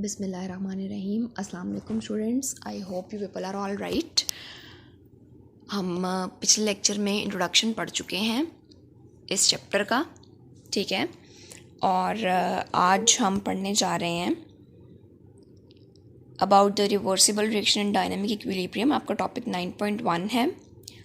बिस्मिल्लाहिर्रहमानिर्रहीम। अस्सलाम वालेकुम students, I hope you people are all right. हम पिछले लेक्चर में इंट्रोडक्शन पढ़ चुके हैं इस चैप्टर का, ठीक है। और आज हम पढ़ने जा रहे हैं about the reversible reaction and dynamic equilibrium. आपका टॉपिक 9.1 है।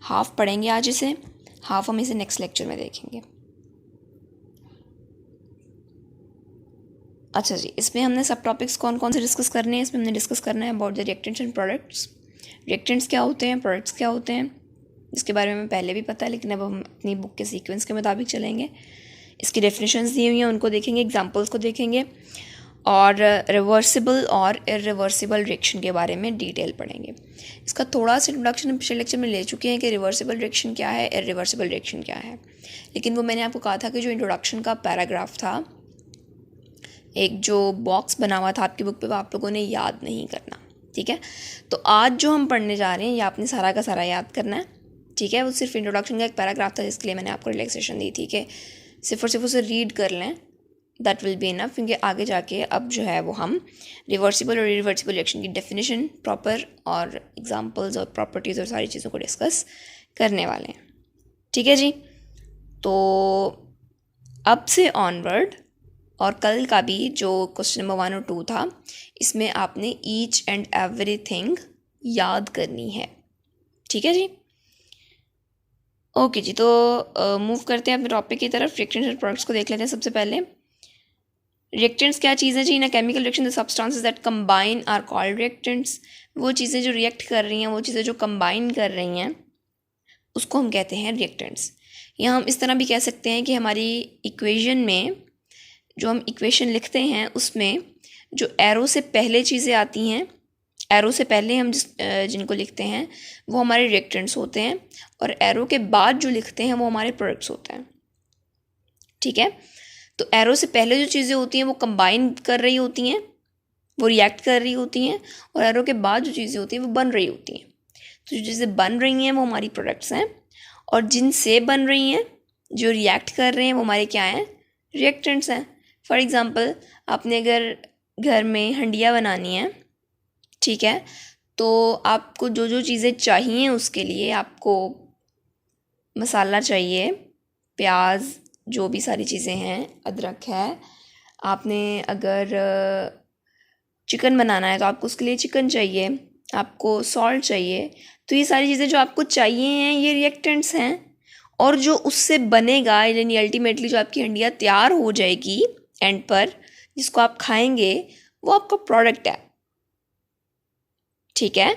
हाफ पढ़ेंगे आज इसे, हाफ हम इसे नेक्स्ट लेक्चर में देखेंगे। अच्छा जी, इसमें हमने सब टॉपिक्स कौन कौन से डिस्कस करने हैं। इसमें हमने डिस्कस करना है about the reactants and products. Reactants क्या होते हैं, प्रोडक्ट्स क्या होते हैं, इसके बारे में हमें पहले भी पता है, लेकिन अब हम अपनी बुक के सीक्वेंस के मुताबिक चलेंगे। इसकी डेफिनेशंस दी हुई हैं, उनको देखेंगे, एग्जांपल्स को देखेंगे, और रिवर्सिबल और इरिवर्सिबल रिएक्शन के बारे में डिटेल पढ़ेंगे। इसका थोड़ा सा इंट्रोडक्शन हम पिछले लेक्चर में ले चुके हैं कि रिवर्सिबल रिएक्शन क्या है, इरिवर्सिबल रिएक्शन क्या है, लेकिन वो मैंने आपको कहा था कि जो इंट्रोडक्शन का पैराग्राफ था, एक जो बॉक्स बना हुआ था आपकी बुक पे, वो आप लोगों ने याद नहीं करना, ठीक है। तो आज जो हम पढ़ने जा रहे हैं ये आपने सारा का सारा याद करना है, ठीक है। वो सिर्फ इंट्रोडक्शन का एक पैराग्राफ था जिसके लिए मैंने आपको रिलैक्सेशन दी थी कि सिर्फ और सिर्फ उसे रीड कर लें, दैट विल बी इनफ। क्योंकि आगे जाके अब जो है वो हम रिवर्सिबल और इरिवर्सिबल रिएक्शन की डेफिनेशन प्रॉपर और एग्जांपल्स और प्रॉपर्टीज़ और सारी चीज़ों को डिस्कस करने वाले हैं, ठीक है जी। तो अब से ऑनवर्ड और कल का भी जो क्वेश्चन नंबर 1 और 2 था, इसमें आपने ईच एंड एवरीथिंग याद करनी है, ठीक है जी। ओके जी, तो मूव करते हैं अपने टॉपिक की तरफ। रिएक्टेंट्स एंड प्रोडक्ट्स को देख लेते हैं। सबसे पहले रिएक्टेंट्स क्या चीज़ है जी। In a chemical reaction the substances that combine are called reactants. वो चीज़ें जो रिएक्ट कर रही हैं, वो चीज़ें जो कंबाइन कर रही हैं, उसको हम कहते हैं रिएक्टेंट्स। या हम इस तरह भी कह सकते हैं कि हमारी इक्वेशन में जो हम इक्वेशन लिखते हैं उसमें जो एरो से पहले चीज़ें आती हैं, एरो से पहले हम जिनको लिखते हैं वो हमारे रिएक्टेंट्स होते हैं, और एरो के बाद जो लिखते हैं वो हमारे प्रोडक्ट्स होते हैं, ठीक है। तो एरो से पहले जो चीज़ें होती हैं वो कंबाइन कर रही होती हैं, वो रिएक्ट कर रही होती हैं, और एरो के बाद जो चीज़ें होती हैं वो बन रही होती हैं। तो जो चीज़ें बन रही हैं वो हमारी प्रोडक्ट्स हैं, और जिनसे बन रही हैं, जो रिएक्ट कर रहे हैं, वो हमारे क्या हैं, रिएक्टेंट्स हैं। फॉर एग्ज़ाम्पल, आपने अगर घर में हंडिया बनानी है, ठीक है, तो आपको जो जो चीज़ें चाहिए उसके लिए आपको मसाला चाहिए, प्याज, जो भी सारी चीज़ें हैं, अदरक है। आपने अगर चिकन बनाना है तो आपको उसके लिए चिकन चाहिए, आपको सॉल्ट चाहिए। तो ये सारी चीज़ें जो आपको चाहिए हैं ये रिएक्टेंट्स हैं, और जो उससे बनेगा, यानी अल्टीमेटली जो आपकी हंडिया तैयार हो जाएगी एंड पर, जिसको आप खाएंगे, वो आपका प्रोडक्ट है, ठीक है।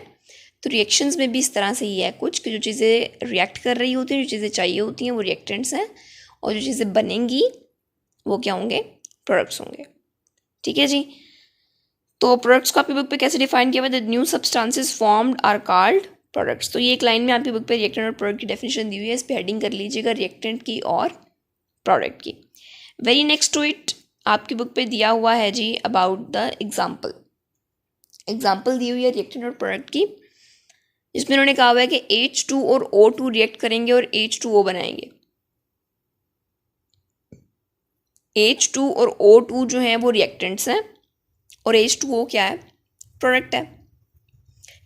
तो रिएक्शंस में भी इस तरह से ही है कुछ कि जो चीज़ें रिएक्ट कर रही होती हैं, जो चीज़ें चाहिए होती हैं, वो रिएक्टेंट्स हैं, और जो चीज़ें बनेंगी वो क्या होंगे, प्रोडक्ट्स होंगे, ठीक है जी। तो प्रोडक्ट्स को आपकी बुक पे कैसे डिफाइन किया हुआ है, the new substances formed are called products. तो ये एक लाइन में आपकी बुक पे रिएक्टेंट और प्रोडक्ट की डेफिनेशन दी हुई है, इस पर हेडिंग कर लीजिएगा रिएक्टेंट की और प्रोडक्ट की। वेरी नेक्स्ट टू इट आपकी बुक पे दिया हुआ है जी अबाउट द एग्जाम्पल। एग्जाम्पल दी हुई है रिएक्टेंट और प्रोडक्ट की, जिसमें उन्होंने कहा हुआ है कि H2 और O2 रिएक्ट करेंगे और H2O बनाएंगे। H2 और O2 जो हैं वो रिएक्टेंट्स हैं, और H2O क्या है, प्रोडक्ट है।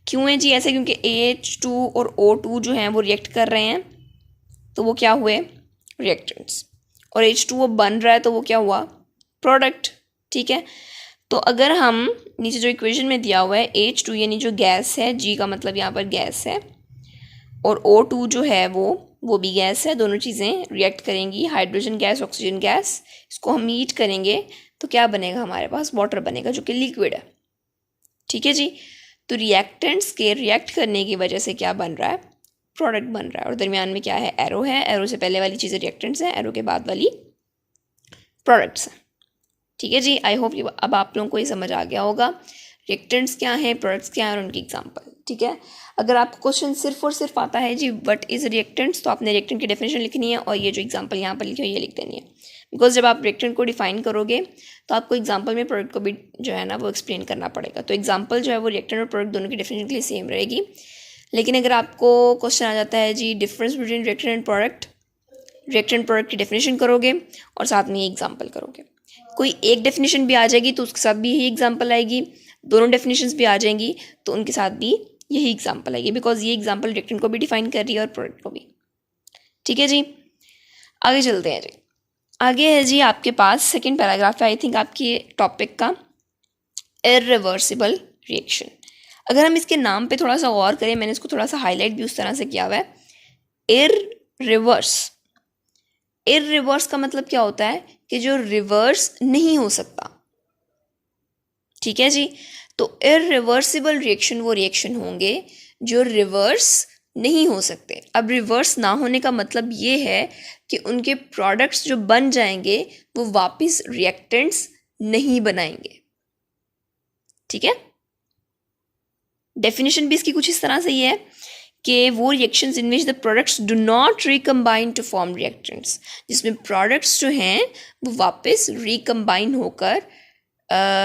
क्यों है जी ऐसे, क्योंकि H2 और O2 जो हैं वो रिएक्ट कर रहे हैं, तो वो क्या हुए, रिएक्टेंट्स, और H2O बन रहा है तो वो क्या हुआ, प्रोडक्ट, ठीक है। तो अगर हम नीचे जो इक्वेशन में दिया हुआ है H2 यानी जो गैस है, G का मतलब यहाँ पर गैस है, और O2 जो है वो भी गैस है, दोनों चीज़ें रिएक्ट करेंगी, हाइड्रोजन गैस, ऑक्सीजन गैस, इसको हम हीट करेंगे तो क्या बनेगा, हमारे पास वाटर बनेगा जो कि लिक्विड है, ठीक है जी। तो रिएक्टेंट्स के रिएक्ट करने की वजह से क्या बन रहा है, प्रोडक्ट बन रहा है, और दरमियान में क्या है, एरो है, एरो से पहले वाली चीज़ें रिएक्टेंट्स हैं, एरो के बाद वाली प्रोडक्ट्स हैं, ठीक है जी। आई होप अब आप लोगों को ये समझ आ गया होगा रिएक्टेंट्स क्या हैं, प्रोडक्ट्स क्या हैं और उनकी एग्जांपल, ठीक है। अगर आपको क्वेश्चन सिर्फ और सिर्फ आता है जी व्हाट इज रिएक्टेंट्स, तो आपने रिएक्टेंट की डेफिनेशन लिखनी है, और ये जो एग्जांपल यहाँ पर लिखी है ये लिख देनी है, बिकॉज जब आप रिएक्टेंट को डिफाइन करोगे तो आपको एग्जांपल में प्रोडक्ट को भी जो है ना वो एक्सप्लेन करना पड़ेगा। तो एग्जांपल जो है वो रिएक्टेंट और प्रोडक्ट दोनों की डेफिनेशन के लिए सेम रहेगी, लेकिन अगर आपको क्वेश्चन आ जाता है जी difference between reactant and product, reactant product की डेफिनेशन करोगे और साथ में ये एग्जांपल करोगे। कोई एक डेफिनेशन भी आ जाएगी तो उसके साथ भी यही एग्जांपल आएगी, दोनों डेफिनेशंस भी आ जाएंगी तो उनके साथ भी यही एग्जांपल आएगी, बिकॉज ये एग्जांपल रिएक्टेंट को भी डिफाइन कर रही है और प्रोडक्ट को भी। ठीक है जी, आगे चलते हैं जी। आगे है जी आपके पास सेकेंड पैराग्राफ है आई थिंक आपकी टॉपिक का, इर्रिवर्सिबल रिएक्शन। अगर हम इसके नाम पे थोड़ा सा गौर करें, मैंने इसको थोड़ा सा हाईलाइट भी उस तरह से किया हुआ है, इर्रिवर्स। इर्रिवर्स का मतलब क्या होता है कि जो रिवर्स नहीं हो सकता। ठीक है जी, तो इर्रिवर्सिबल रिएक्शन वो रिएक्शन होंगे जो रिवर्स नहीं हो सकते। अब रिवर्स ना होने का मतलब ये है कि उनके प्रोडक्ट्स जो बन जाएंगे वो वापस रिएक्टेंट्स नहीं बनाएंगे। ठीक है, डेफिनेशन भी इसकी कुछ इस तरह से ही है कि वो reactions in which the products do not recombine to form reactants, जिसमें प्रोडक्ट्स जो हैं वो वापस रिकम्बाइन होकर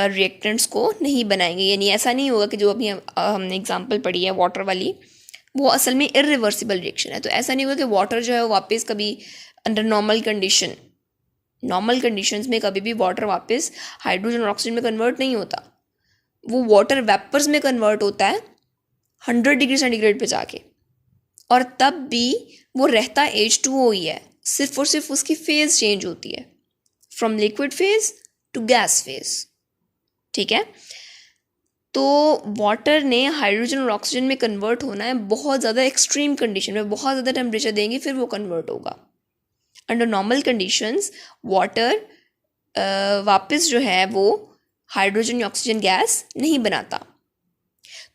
रिएक्टेंट्स को नहीं बनाएंगे। यानी ऐसा नहीं होगा कि जो अभी हमने एग्जांपल पढ़ी है वाटर वाली, वो असल में इर्रिवर्सिबल रिएक्शन है। तो ऐसा नहीं होगा कि वाटर जो है वो वापस कभी अंडर नॉर्मल कंडीशंस में कभी भी वाटर वापस हाइड्रोजन और ऑक्सीजन में कन्वर्ट नहीं होता। वो वाटर वेपर्स में कन्वर्ट होता है 100 डिग्री सेंटीग्रेड पे जाके, और तब भी वो रहता H2O ही है, सिर्फ और सिर्फ उसकी फेज चेंज होती है from liquid phase two gas phase. ठीक है, तो वाटर ने हाइड्रोजन और ऑक्सीजन में कन्वर्ट होना है बहुत ज़्यादा एक्सट्रीम कंडीशन में, बहुत ज़्यादा टेम्परेचर देंगे फिर वो कन्वर्ट होगा। अंडर नॉर्मल कंडीशंस वाटर वापस जो है वो हाइड्रोजन या ऑक्सीजन गैस नहीं बनाता।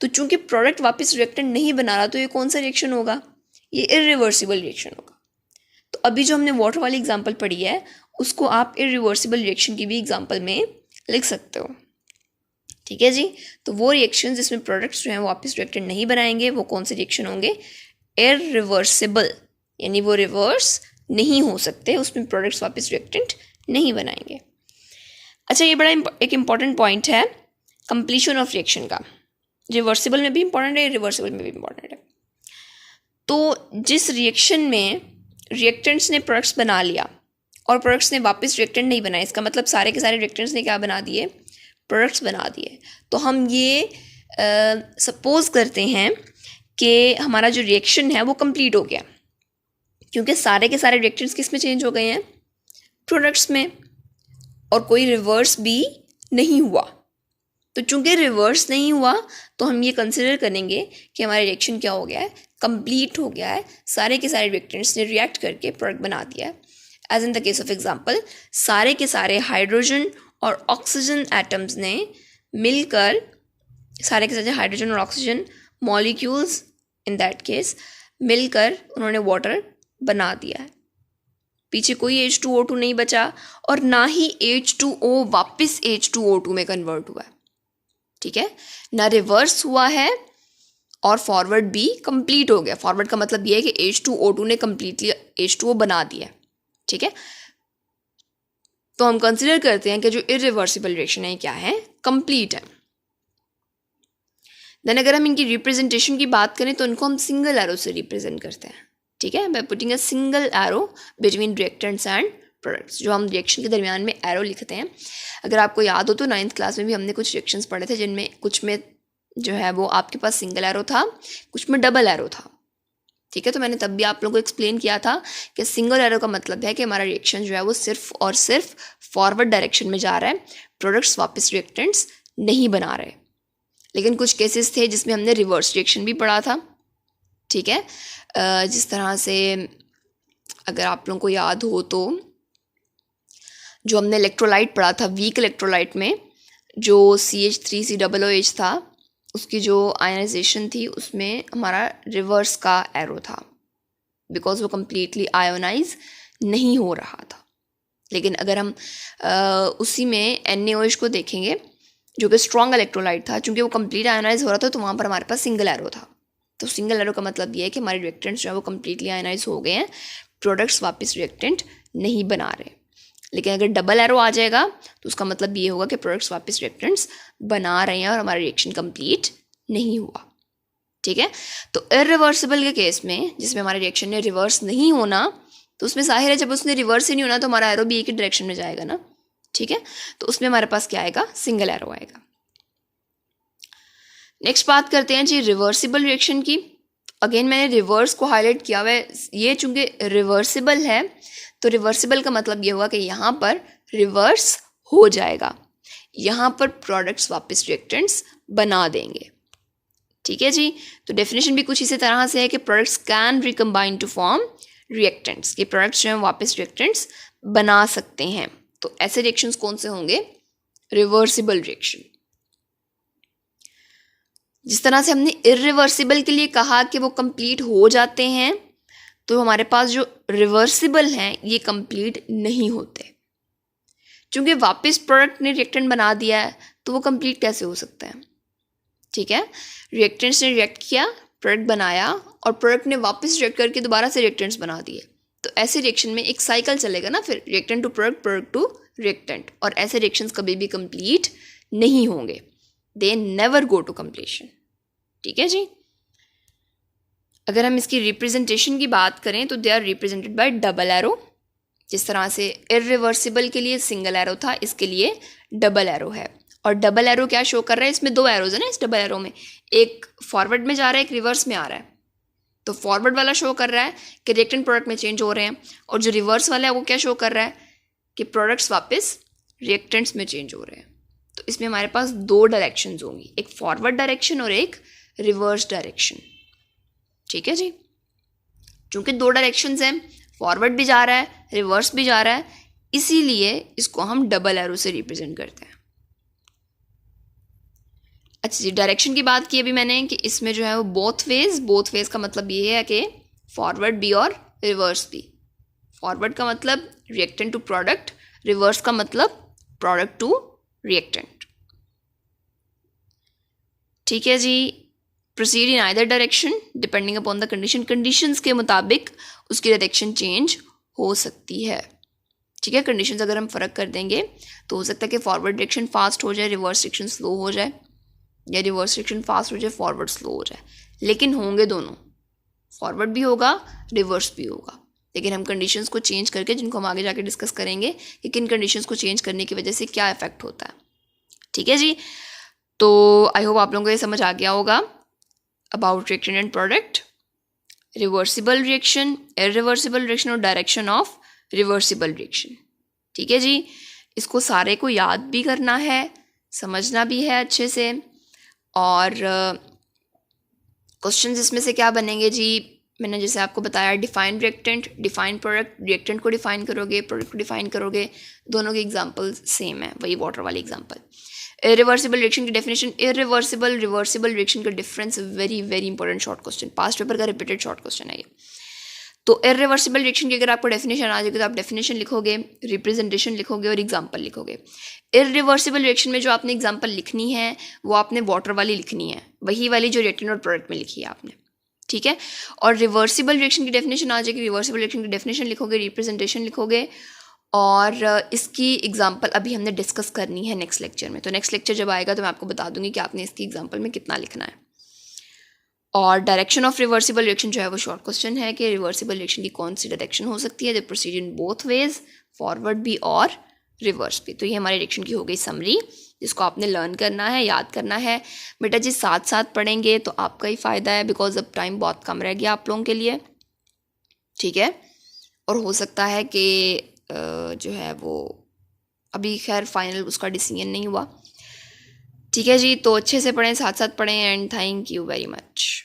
तो चूंकि प्रोडक्ट वापस रिएक्टेंट नहीं बना रहा तो ये कौन सा रिएक्शन होगा, ये इर्रिवर्सिबल रिएक्शन होगा। तो अभी जो हमने वाटर वाली एग्जांपल पढ़ी है उसको आप इर्रिवर्सिबल रिएक्शन की भी एग्जांपल में लिख सकते हो। ठीक है जी, तो वो रिएक्शन जिसमें प्रोडक्ट्स जो हैं वो वापस रिएक्टेंट नहीं बनाएंगे वो कौन से रिएक्शन होंगे, इर्रिवर्सिबल, यानी वो रिवर्स नहीं हो सकते, उसमें प्रोडक्ट्स वापस रिएक्टेंट नहीं बनाएंगे। अच्छा, ये बड़ा एक इंपॉर्टेंट पॉइंट है कंप्लीशन ऑफ रिएक्शन का, रिवर्सिबल में भी इंपॉर्टेंट है, रिवर्सिबल में भी इंपॉर्टेंट है। तो जिस रिएक्शन में रिएक्टेंट्स ने प्रोडक्ट्स बना लिया और प्रोडक्ट्स ने वापस रिएक्टेंट नहीं बनाए, इसका मतलब सारे के सारे रिएक्टेंट्स ने क्या बना दिए, प्रोडक्ट्स बना दिए। तो हम ये सपोज करते हैं कि हमारा जो रिएक्शन है वो कंप्लीट हो गया, क्योंकि सारे के सारे रिएक्टेंट्स किस में चेंज हो गए हैं, प्रोडक्ट्स में, और कोई रिवर्स भी नहीं हुआ। तो चूंकि रिवर्स नहीं हुआ तो हम ये कंसिडर करेंगे कि हमारा रिएक्शन क्या हो गया है, कंप्लीट हो गया है, सारे के सारे रिएक्टेंट्स ने रिएक्ट करके प्रोडक्ट बना दिया है। As in the case of example, सारे के सारे हाइड्रोजन और ऑक्सीजन एटम्स ने मिलकर, सारे के सारे हाइड्रोजन और oxygen molecules in that case मिलकर उन्होंने वाटर बना दिया है। पीछे कोई H2O2 नहीं बचा और ना ही H2O वापस H2O2 में कन्वर्ट हुआ है। ठीक है, ना रिवर्स हुआ है और फॉरवर्ड भी कंप्लीट हो गया। फॉरवर्ड का मतलब ये है कि H2O2 ने कंप्लीटली H2O बना दिया। ठीक है, तो हम कंसिडर करते हैं कि जो इर्रिवर्सिबल रिएक्शन है क्या है, कंप्लीट है। देन अगर हम इनकी रिप्रेजेंटेशन की बात करें तो इनको हम सिंगल एरो से रिप्रेजेंट करते हैं। ठीक है, by putting a single arrow between reactants and products, जो हम रिएक्शन के दरमियान में एरो लिखते हैं। अगर आपको याद हो तो 9th क्लास में भी हमने कुछ रिएक्शंस पढ़े थे जिनमें कुछ में जो है वो आपके पास सिंगल एरो था, कुछ में डबल एरो था। ठीक है, तो मैंने तब भी आप लोगों को एक्सप्लेन किया था कि सिंगल एरो का मतलब है कि हमारा रिएक्शन जो है वो सिर्फ और सिर्फ फॉरवर्ड डायरेक्शन में जा रहा है, प्रोडक्ट्स वापस रिएक्टेंट्स नहीं बना रहे। लेकिन कुछ केसेस थे जिसमें हमने रिवर्स रिएक्शन भी पढ़ा था। ठीक है, जिस तरह से अगर आप लोगों को याद हो तो जो हमने इलेक्ट्रोलाइट पढ़ा था, वीक इलेक्ट्रोलाइट में जो CH3COOH था, उसकी जो आयनाइजेशन थी उसमें हमारा रिवर्स का एरो था, बिकॉज वो कम्प्लीटली आयोनाइज नहीं हो रहा था। लेकिन अगर हम उसी में NaOH को देखेंगे जो कि स्ट्रॉन्ग इलेक्ट्रोलाइट था, चूँकि वो कंप्लीट आयोनाइज हो रहा था तो वहाँ पर हमारे पास सिंगल एरो था। तो सिंगल एरो का मतलब ये है कि हमारे रिएक्टेंट्स जो है वो कम्प्लीटली आयोनाइज हो गए हैं, प्रोडक्ट्स वापस रिएक्टेंट नहीं बना रहे। लेकिन अगर डबल एरो आ जाएगा तो उसका मतलब ये होगा कि प्रोडक्ट्स वापस रिएक्टेंट्स बना रहे हैं और हमारा रिएक्शन कंप्लीट नहीं हुआ। ठीक है, तो इर्रिवर्सिबल के केस में जिसमें हमारे रिएक्शन ने रिवर्स नहीं होना, तो उसमें जाहिर है जब उसने रिवर्स ही नहीं होना तो हमारा एरो भी एक ही डायरेक्शन में जाएगा ना, ठीक है, तो उसमें हमारे पास क्या आएगा, सिंगल एरो आएगा। नेक्स्ट बात करते हैं जी रिवर्सिबल रिएक्शन की। अगेन मैंने रिवर्स को हाईलाइट किया हुआ है, ये चूंकि रिवर्सिबल है तो रिवर्सिबल का मतलब ये हुआ कि यहाँ पर रिवर्स हो जाएगा, यहाँ पर प्रोडक्ट्स वापस रिएक्टेंट्स बना देंगे। ठीक है जी, तो डेफिनेशन भी कुछ इसी तरह से है कि products can recombine to form reactants, कि प्रोडक्ट्स जो हैं वापस रिएक्टेंट्स बना सकते हैं। तो ऐसे रिएक्शंस कौन से होंगे, रिवर्सिबल रिएक्शन। जिस तरह से हमने इरिवर्सिबल के लिए कहा कि वो कंप्लीट हो जाते हैं, तो हमारे पास जो रिवर्सिबल हैं ये कंप्लीट नहीं होते, क्योंकि वापस प्रोडक्ट ने रिएक्टेंट बना दिया है तो वो कंप्लीट कैसे हो सकता है। ठीक है, रिएक्टेंट्स ने रिएक्ट किया, प्रोडक्ट बनाया, और प्रोडक्ट ने वापस रिएक्ट करके दोबारा से रिएक्टेंट्स बना दिए, तो ऐसे रिएक्शन में एक साइकिल चलेगा ना, फिर reactant to product, product to reactant, और ऐसे रिएक्शंस कभी भी कंप्लीट नहीं होंगे, they never go to completion. ठीक है जी, अगर हम इसकी रिप्रेजेंटेशन की बात करें तो they are represented by double arrow. जिस तरह से इरिवर्सिबल के लिए सिंगल एरो था, इसके लिए डबल एरो है। और डबल एरो क्या शो कर रहा है, इसमें दो एरोज है ना इस डबल एरो में, एक फॉरवर्ड में जा रहा है, एक रिवर्स में आ रहा है। तो फॉरवर्ड वाला शो कर रहा है कि रिएक्टेंट प्रोडक्ट में चेंज हो रहे हैं, और जो रिवर्स वाला है वो क्या शो कर रहा है कि प्रोडक्ट्स वापस रिएक्टेंट्स में चेंज हो रहे हैं। तो इसमें हमारे पास दो डायरेक्शंस होंगी, एक फॉरवर्ड डायरेक्शन और एक रिवर्स डायरेक्शन। ठीक है जी, चूंकि दो डायरेक्शंस हैं, फॉरवर्ड भी जा रहा है, रिवर्स भी जा रहा है, इसीलिए इसको हम डबल एरो से रिप्रेजेंट करते हैं। अच्छा जी, डायरेक्शन की बात की अभी मैंने कि इसमें जो है वो बोथ वेज का मतलब ये है कि फॉरवर्ड भी और रिवर्स भी। फॉरवर्ड का मतलब रिएक्टेंट टू प्रोडक्ट, रिवर्स का मतलब प्रोडक्ट टू रिएक्टेंट। ठीक है जी, proceed in either direction depending upon the condition, conditions के मुताबिक उसकी डायरेक्शन चेंज हो सकती है। ठीक है, कंडीशंस अगर हम फ़र्क कर देंगे तो हो सकता है कि फॉरवर्ड डायरेक्शन फास्ट हो जाए, रिवर्स डायरेक्शन स्लो हो जाए, या रिवर्स डायरेक्शन फास्ट हो जाए, फॉरवर्ड स्लो हो जाए, लेकिन होंगे दोनों, फॉरवर्ड भी होगा, रिवर्स भी होगा। लेकिन हम कंडीशंस को चेंज करके, जिनको हम आगे जाके डिस्कस करेंगे कि किन कंडीशंस को चेंज करने की वजह से क्या इफेक्ट होता है। ठीक है जी, तो आई होप आप लोगों को ये समझ आ गया होगा about reactant and product, reversible reaction, irreversible reaction और डायरेक्शन ऑफ रिवर्सिबल रिएक्शन। ठीक है जी, इसको सारे को याद भी करना है, समझना भी है अच्छे से। और क्वेश्चंस इसमें से क्या बनेंगे जी, मैंने जैसे आपको बताया, define reactant, define product, reactant को डिफाइन करोगे, प्रोडक्ट को डिफाइन करोगे, दोनों के एग्जांपल सेम है, वही वाटर वाली एग्जांपल। इरिवर्सिबल रिएक्शन की डेफिनेशन, इरिवर्सिबल रिवर्सिबल रिएक्शन का difference, very very important short question, past paper का रिपीटेड शॉर्ट क्वेश्चन है ये। तो इरिवर्सिबल रिएक्शन की अगर आपको डेफिनेशन आ जाएगी तो आप डेफिनेशन लिखोगे, रिप्रेजेंटेशन लिखोगे और एग्जांपल लिखोगे। इरिवर्सिबल रिएक्शन में जो आपने एग्जांपल लिखनी है वो आपने वाटर वाली लिखनी है, वही वाली जो रिएक्टेंट और प्रोडक्ट में लिखी है आपने। ठीक है, और रिवर्सिबल रिएक्शन की डेफिनेशन आ जाएगी, रिवर्सिबल रिएक्शन की डेफिनेशन लिखोगे, रिप्रेजेंटेशन लिखोगे, और इसकी एग्जांपल अभी हमने डिस्कस करनी है नेक्स्ट लेक्चर में। तो नेक्स्ट लेक्चर जब आएगा तो मैं आपको बता दूंगी कि आपने इसकी एग्जांपल में कितना लिखना है। और डायरेक्शन ऑफ रिवर्सिबल रिएक्शन जो है वो शॉर्ट क्वेश्चन है कि रिवर्सिबल रिएक्शन की कौन सी डायरेक्शन हो सकती है, the proceed in both ways, forward भी और रिवर्स भी। तो ये हमारी रिएक्शन की हो गई समरी, जिसको आपने लर्न करना है, याद करना है। बेटा जी साथ साथ पढ़ेंगे तो आपका ही फ़ायदा है, बिकॉज अब टाइम बहुत कम रह गया आप लोगों के लिए। ठीक है, और हो सकता है कि जो है वो अभी खैर फाइनल उसका डिसीजन नहीं हुआ। ठीक है जी, तो अच्छे से पढ़ें, साथ साथ पढ़ें, and thank you very much.